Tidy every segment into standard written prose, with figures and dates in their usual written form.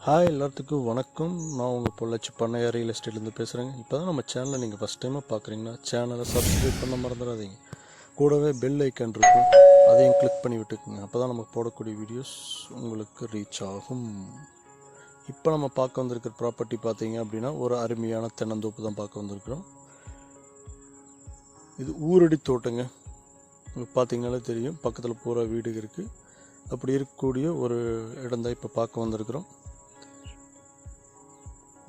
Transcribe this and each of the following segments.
Hi எல்லாத்துக்கும் வணக்கம். நான் உங்கள் பொள்ளாச்சி பண்ணையா ரியல் எஸ்டேட்லேருந்து பேசுகிறேங்க. இப்போ தான் நம்ம சேனலை நீங்கள் ஃபஸ்ட் டைமாக பார்க்குறீங்கன்னா சேனலை சப்ஸ்கிரைப் பண்ண மறந்துடாதீங்க. கூடவே பெல் ஐக்கன் இருக்கும், அதையும் கிளிக் பண்ணி விட்டுக்குங்க. அப்போ தான் நம்ம போடக்கூடிய வீடியோஸ் உங்களுக்கு ரீச் ஆகும். இப்போ நம்ம பார்க்க வந்திருக்கிற ப்ராப்பர்ட்டி பார்த்தீங்க அப்படின்னா ஒரு அருமையான தென்னந்தோப்பு தான் பார்க்க வந்திருக்கிறோம். இது ஊரடி தோட்டங்க. உங்களுக்கு பார்த்தீங்கனாலே தெரியும், பக்கத்தில் பூரா வீடு இருக்குது. அப்படி இருக்கக்கூடிய ஒரு இடம் தான் இப்போ பார்க்க வந்திருக்கிறோம்.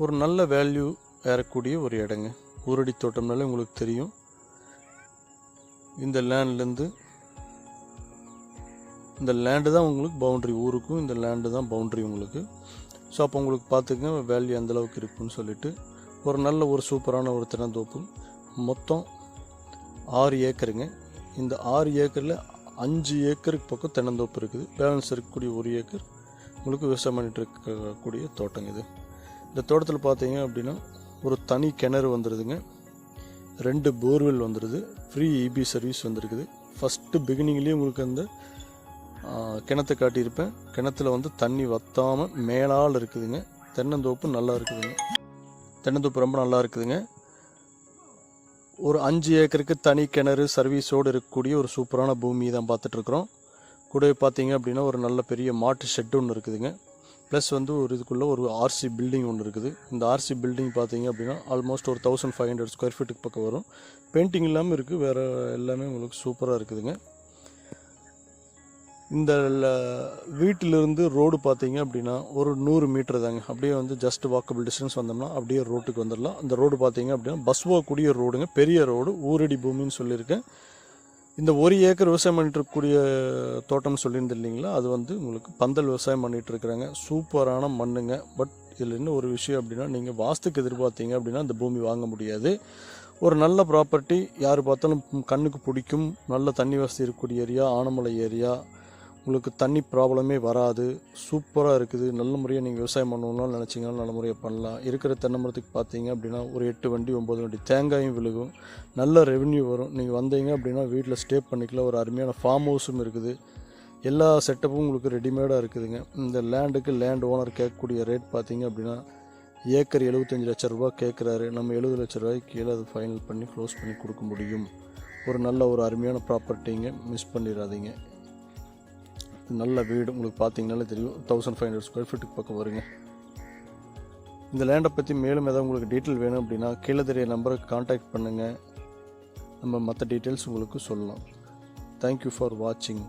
ஒரு நல்ல வேல்யூ ஏறக்கூடிய ஒரு இடங்க. ஊரடி தோட்டம்னாலே உங்களுக்கு தெரியும், இந்த லேண்ட்லேருந்து இந்த லேண்டு தான் உங்களுக்கு பவுண்ட்ரி, ஊருக்கும் இந்த லேண்டு தான் பவுண்ட்ரி உங்களுக்கு. ஸோ அப்போ உங்களுக்கு பார்த்துக்கங்க வேல்யூ எந்தளவுக்கு இருக்குன்னு சொல்லிட்டு. ஒரு நல்ல ஒரு சூப்பரான ஒரு தென்னந்தோப்பு. மொத்தம் 6 ஏக்கருங்க. இந்த 6 ஏக்கரில் 5 ஏக்கருக்கு பக்கம் தென்னந்தோப்பு இருக்குது. பேலன்ஸ் இருக்கக்கூடிய 1 ஏக்கர் உங்களுக்கு விவசாயம் பண்ணிட்டு இருக்கக்கூடிய தோட்டங்க இது. இந்த தோட்டத்தில் பார்த்தீங்க அப்படின்னா ஒரு தனி கிணறு வந்துடுதுங்க, 2 போர்வெல் வந்துடுது, ஃப்ரீ இபி சர்வீஸ் வந்துருக்குது. ஃபஸ்ட்டு பிகினிங்லேயே உங்களுக்கு அந்த கிணத்தை காட்டியிருப்பேன். கிணத்துல வந்து தண்ணி வற்றாமல் மேலால் இருக்குதுங்க. தென்னந்தோப்பு நல்லா இருக்குதுங்க. தென்னந்தோப்பு ரொம்ப நல்லா இருக்குதுங்க. ஒரு 5 ஏக்கருக்கு தனி கிணறு சர்வீஸோடு இருக்கக்கூடிய ஒரு சூப்பரான பூமி தான் பார்த்துட்ருக்குறோம். கூடவே பார்த்தீங்க அப்படின்னா ஒரு நல்ல பெரிய மாட்டு ஷெட் ஒன்று இருக்குதுங்க. ப்ளஸ் வந்து ஒரு இதுக்குள்ளே ஒரு ஆர்சி பில்டிங் ஒன்று இருக்குது. இந்த ஆர்சி பில்டிங் பார்த்தீங்க அப்படின்னா ஆல்மோஸ்ட் ஒரு 1500 ஸ்கொயர் ஃபீட்டுக்கு பக்கம் வரும். பெயிண்டிங் இல்லாமல் இருக்குது, வேறு எல்லாமே உங்களுக்கு சூப்பராக இருக்குதுங்க. இந்த வீட்டிலிருந்து ரோடு பார்த்தீங்க அப்படின்னா ஒரு 100 மீட்டர் தாங்க. அப்படியே வந்து ஜஸ்ட் வாக்கபிள் டிஸ்டன்ஸ் வந்தோம்னா அப்படியே ரோட்டுக்கு வந்துடலாம். அந்த ரோடு பார்த்தீங்க அப்படின்னா பஸ் போகக்கூடிய ரோடுங்க, பெரிய ரோடு, ஊரடி பூமின்னு சொல்லியிருக்கேன். இந்த 1 ஏக்கர் விவசாயம் பண்ணிட்டு இருக்கக்கூடிய தோட்டம்னு சொல்லியிருந்தது இல்லைங்களா, அது வந்து உங்களுக்கு பந்தல் விவசாயம் பண்ணிகிட்டு இருக்கிறாங்க. சூப்பரான மண்ணுங்க. பட் இதில் இன்னும் ஒரு விஷயம் அப்படின்னா, நீங்கள் வாஸ்துக்கு எதிர்பார்த்தீங்க அப்படின்னா இந்த பூமி வாங்க முடியாது. ஒரு நல்ல ப்ராப்பர்ட்டி யார் பார்த்தாலும் கண்ணுக்கு பிடிக்கும். நல்ல தண்ணி வசதி இருக்கக்கூடிய ஏரியா, ஆனமலை ஏரியா, உங்களுக்கு தண்ணி ப்ராப்ளமே வராது. சூப்பராக இருக்குது. நல்ல முறையாக நீங்கள் விவசாயம் பண்ணணும்னு நினச்சிங்கனாலும் நல்ல முறையாக பண்ணலாம். இருக்கிற தென்னை மரத்துக்கு பார்த்தீங்க அப்படின்னா ஒரு 8 வண்டி 9 வண்டி தேங்காயும் விழுகும். நல்ல ரெவென்யூ வரும். நீங்கள் வந்தீங்க அப்படின்னா வீட்டில் ஸ்டே பண்ணிக்கலாம். ஒரு அருமையான ஃபார்ம் ஹவுஸும் இருக்குது. எல்லா செட்டப்பும் உங்களுக்கு ரெடிமேடாக இருக்குதுங்க. இந்த லேண்டுக்கு லேண்ட் ஓனர் கேட்கக்கூடிய ரேட் பார்த்தீங்க அப்படின்னா ஏக்கர் 75 லட்ச ரூபா கேட்குறாரு. நம்ம 70 லட்ச ரூபாய்க்கு கீழே அது ஃபைனல் பண்ணி க்ளோஸ் பண்ணி கொடுக்க முடியும். ஒரு நல்ல ஒரு அருமையான ப்ராப்பர்ட்டிங்க, மிஸ் பண்ணிடாதீங்க. நல்ல வீடு உங்களுக்கு பார்த்தீங்கனாலே தெரியும், 1500 ஸ்கொயர் ஃபீட்டுக்கு பக்கம் வருங்க. இந்த லேண்டை பற்றி மேலும் ஏதாவது உங்களுக்கு டீட்டெயில் வேணும் அப்படின்னா கீழே தெரிய நம்பருக்கு கான்டாக்ட் பண்ணுங்கள். நம்ம மற்ற டீட்டெயில்ஸ் உங்களுக்கு சொல்லலாம். தேங்க்யூ ஃபார் வாட்சிங்.